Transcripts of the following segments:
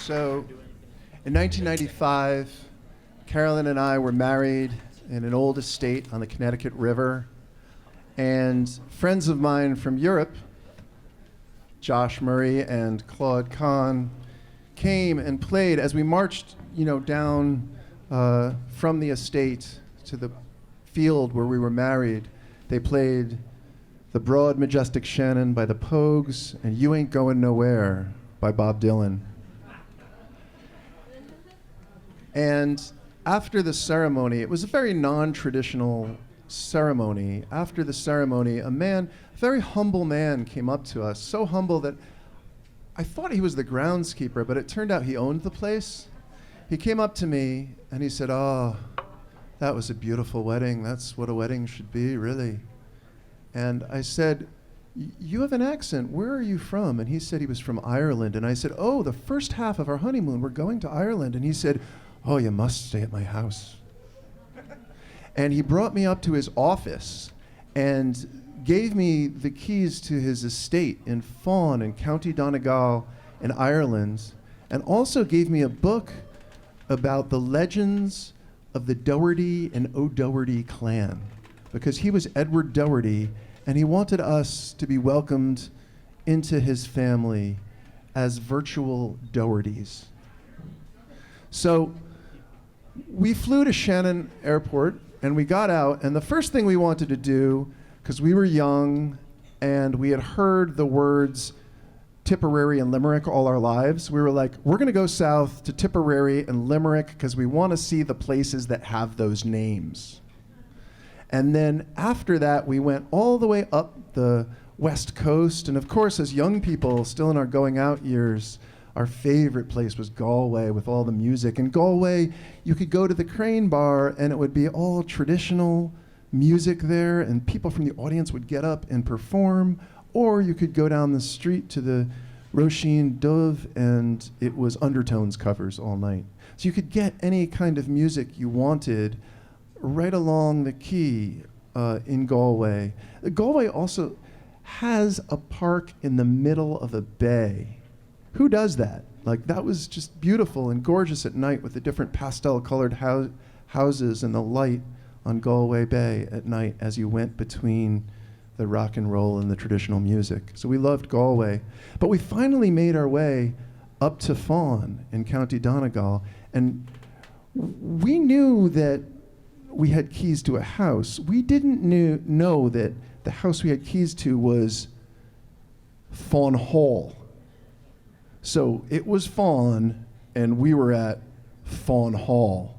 So, in 1995, Carolyn and I were married in an old estate on the Connecticut River, and friends of mine from Europe, Josh Murray and Claude Kahn, came and played as we marched, down from the estate to the field where we were married. They played The Broad Majestic Shannon by the Pogues and You Ain't Going Nowhere by Bob Dylan. And after the ceremony, it was a very non-traditional ceremony. After the ceremony, a very humble man came up to us, so humble that I thought he was the groundskeeper, but it turned out he owned the place. He came up to me and he said, "Oh, that was a beautiful wedding. That's what a wedding should be, really." And I said, "You have an accent. Where are you from?" And he said he was from Ireland. And I said, "Oh, the first half of our honeymoon, we're going to Ireland." And he said, "Oh, you must stay at my house." And he brought me up to his office and gave me the keys to his estate in Faughan in County Donegal in Ireland, and also gave me a book about the legends of the Doherty and O'Doherty clan, because he was Edward Doherty, and he wanted us to be welcomed into his family as virtual Dohertys. So we flew to Shannon Airport, and we got out, and the first thing we wanted to do, because we were young, and we had heard the words Tipperary and Limerick all our lives, we were like, we're going to go south to Tipperary and Limerick because we want to see the places that have those names. And then after that, we went all the way up the West Coast, and of course, as young people, still in our going out years, our favorite place was Galway with all the music. In Galway, you could go to the Crane Bar and it would be all traditional music there, and people from the audience would get up and perform, or you could go down the street to the Roisin Dubh and it was Undertones covers all night. So you could get any kind of music you wanted right along the quay in Galway. Galway also has a park in the middle of a bay. Who does that? Like, that was just beautiful and gorgeous at night with the different pastel-colored houses and the light on Galway Bay at night as you went between the rock and roll and the traditional music. So we loved Galway. But we finally made our way up to Faughan in County Donegal, and we knew that we had keys to a house. We didn't know that the house we had keys to was Faughan Hall. So it was Faughan, and we were at Faughan Hall,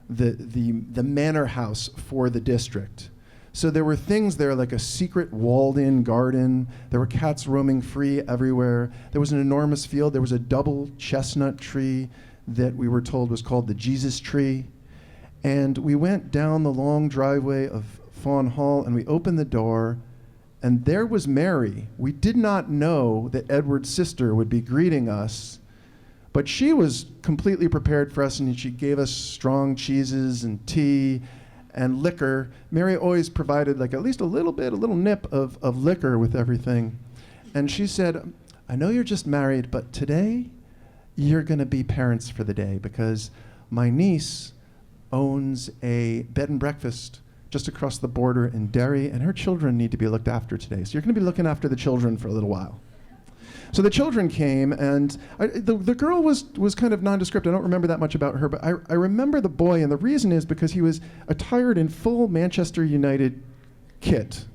the manor house for the district. So there were things there like a secret walled-in garden. There were cats roaming free everywhere. There was an enormous field. There was a double chestnut tree that we were told was called the Jesus tree. And we went down the long driveway of Faughan Hall, and we opened the door, and there was Mary. We did not know that Edward's sister would be greeting us, but she was completely prepared for us, and she gave us strong cheeses and tea and liquor. Mary always provided like at least a little nip of liquor with everything. And she said, "I know you're just married, but today you're going to be parents for the day, because my niece owns a bed and breakfast just across the border in Derry, and her children need to be looked after today. So you're going to be looking after the children for a little while." So the children came, and the girl was kind of nondescript. I don't remember that much about her, but I remember the boy, and the reason is because he was attired in full Manchester United kit.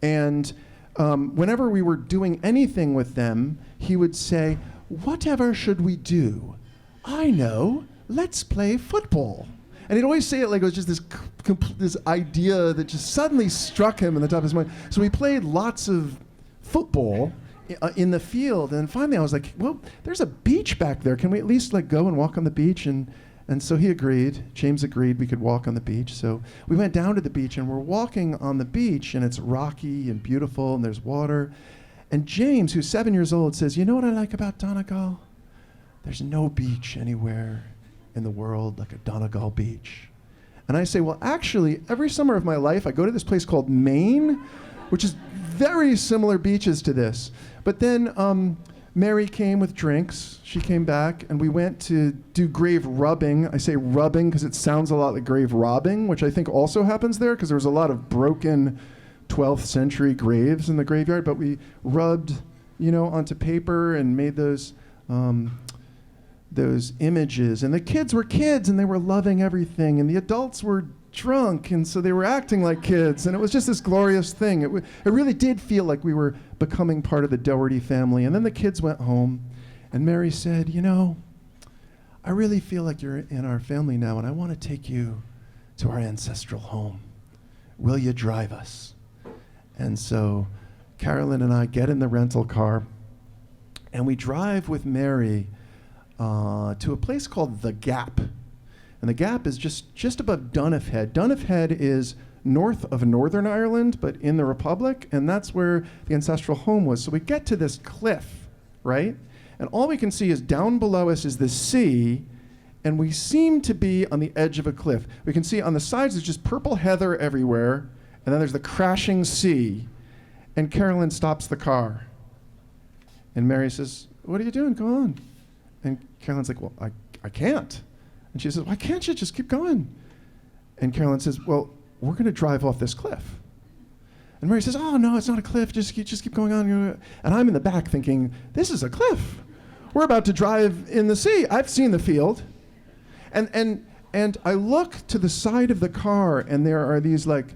And whenever we were doing anything with them, he would say, "Whatever should we do? I know, let's play football." And he'd always say it like it was just this idea that just suddenly struck him in the top of his mind. So we played lots of football in the field, and finally I was like, "Well, there's a beach back there. Can we at least like go and walk on the beach?" And so he agreed. James agreed we could walk on the beach. So we went down to the beach, and we're walking on the beach, and it's rocky and beautiful, and there's water. And James, who's 7 years old, says, "You know what I like about Donegal? There's no beach anywhere in the world like a Donegal beach." And I say, "Well, actually, every summer of my life, I go to this place called Maine, which is very similar beaches to this." But then Mary came with drinks. She came back, and we went to do grave rubbing. I say rubbing because it sounds a lot like grave robbing, which I think also happens there because there was a lot of broken 12th century graves in the graveyard. But we rubbed, onto paper and made those images. And the kids were kids, and they were loving everything. And the adults were drunk, and so they were acting like kids, and it was just this glorious thing. It really did feel like we were becoming part of the Doherty family. And then the kids went home, and Mary said, I really feel like you're in our family now, and I want to take you to our ancestral home. Will you drive us? And so Carolyn and I get in the rental car, and we drive with Mary to a place called The Gap. And the Gap is just above Dunniffe Head. Dunniffe Head is north of Northern Ireland, but in the Republic, and that's where the ancestral home was. So we get to this cliff, right? And all we can see is down below us is the sea, and we seem to be on the edge of a cliff. We can see on the sides there's just purple heather everywhere, and then there's the crashing sea. And Carolyn stops the car. And Mary says, "What are you doing? Go on." And Carolyn's like, "Well, I can't." And she says, "Why can't you just keep going?" And Carolyn says, "Well, we're going to drive off this cliff." And Mary says, "Oh, no, it's not a cliff. Just keep going on." And I'm in the back thinking, this is a cliff. We're about to drive in the sea. I've seen the field. And I look to the side of the car, and there are these like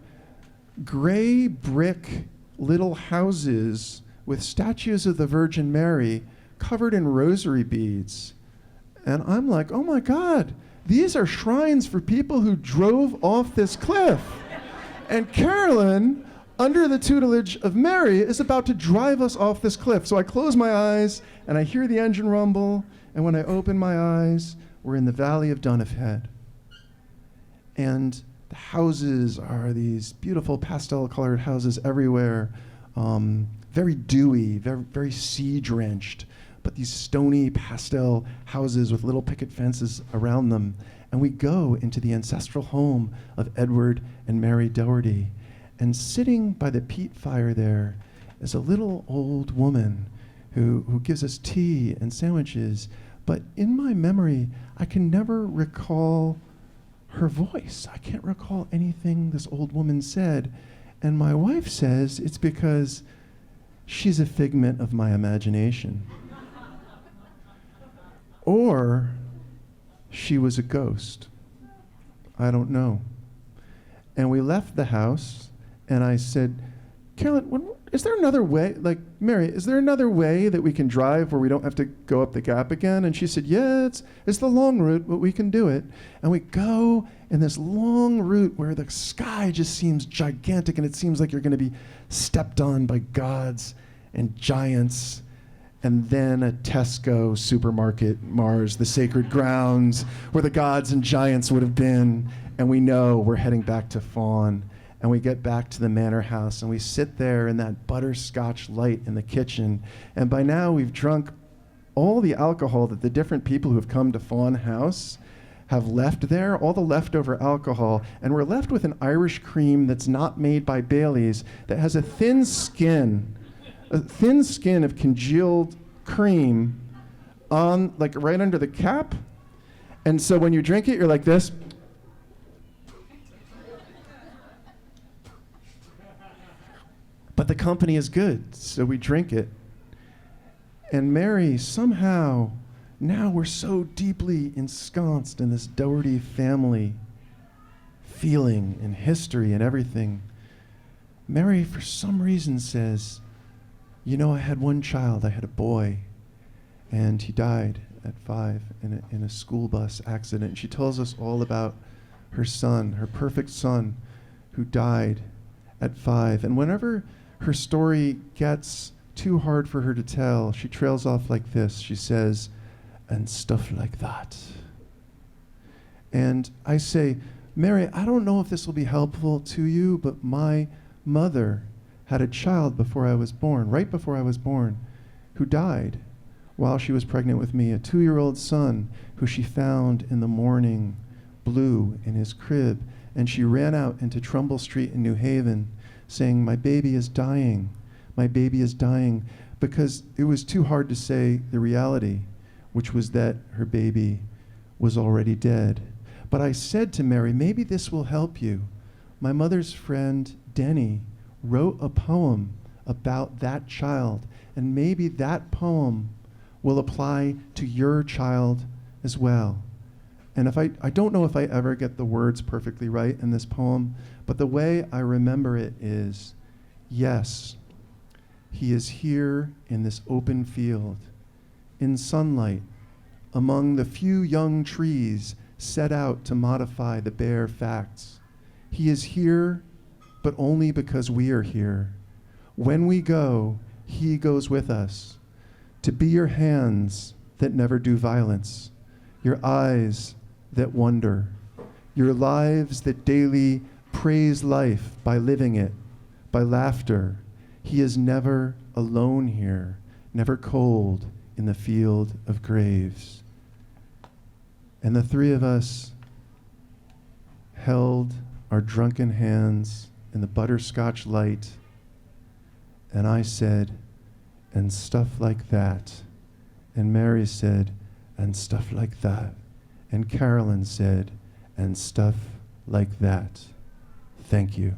gray brick little houses with statues of the Virgin Mary covered in rosary beads. And I'm like, oh my God, these are shrines for people who drove off this cliff. And Carolyn, under the tutelage of Mary, is about to drive us off this cliff. So I close my eyes, and I hear the engine rumble, and when I open my eyes, we're in the valley of Dunniffe Head. And the houses are these beautiful pastel-colored houses everywhere, very dewy, very, very sea-drenched, but these stony pastel houses with little picket fences around them. And we go into the ancestral home of Edward and Mary Doherty. And sitting by the peat fire there is a little old woman who gives us tea and sandwiches. But in my memory, I can never recall her voice. I can't recall anything this old woman said. And my wife says it's because she's a figment of my imagination. Or she was a ghost. I don't know. And we left the house, and I said, "Carolyn, is there another way? Like, Mary, is there another way that we can drive where we don't have to go up the Gap again?" And she said, "Yeah, it's the long route, but we can do it." And we go in this long route where the sky just seems gigantic, and it seems like you're going to be stepped on by gods and giants. And then a Tesco supermarket mars the sacred grounds where the gods and giants would have been. And we know we're heading back to Fawn. And we get back to the manor house, and we sit there in that butterscotch light in the kitchen. And by now we've drunk all the alcohol that the different people who have come to Fawn House have left there, all the leftover alcohol. And we're left with an Irish cream that's not made by Bailey's, that has a thin skin of congealed cream on, like, right under the cap. And so when you drink it, you're like this. But the company is good, so we drink it. And Mary, somehow, now we're so deeply ensconced in this Doherty family feeling and history and everything. Mary, for some reason, says, "I had one child. I had a boy, and he died at 5 in a school bus accident." And she tells us all about her son, her perfect son, who died at 5. And whenever her story gets too hard for her to tell, she trails off like this. She says, "And stuff like that." And I say, "Mary, I don't know if this will be helpful to you, but my mother had a child before I was born, right before I was born, who died while she was pregnant with me, a 2-year-old son who she found in the morning, blue, in his crib. And she ran out into Trumbull Street in New Haven saying, 'My baby is dying. My baby is dying.' because it was too hard to say the reality, which was that her baby was already dead. But I said to Mary, maybe this will help you. My mother's friend, Denny, wrote a poem about that child, and maybe that poem will apply to your child as well. And I don't know if I ever get the words perfectly right in this poem, but the way I remember it is, yes, he is here in this open field, in sunlight, among the few young trees set out to modify the bare facts. He is here, but only because we are here. When we go, he goes with us, to be your hands that never do violence, your eyes that wonder, your lives that daily praise life by living it, by laughter. He is never alone here, never cold in the field of graves. And the three of us held our drunken hands in the butterscotch light, and I said, and stuff like that. And Mary said, and stuff like that. And Carolyn said, and stuff like that. Thank you.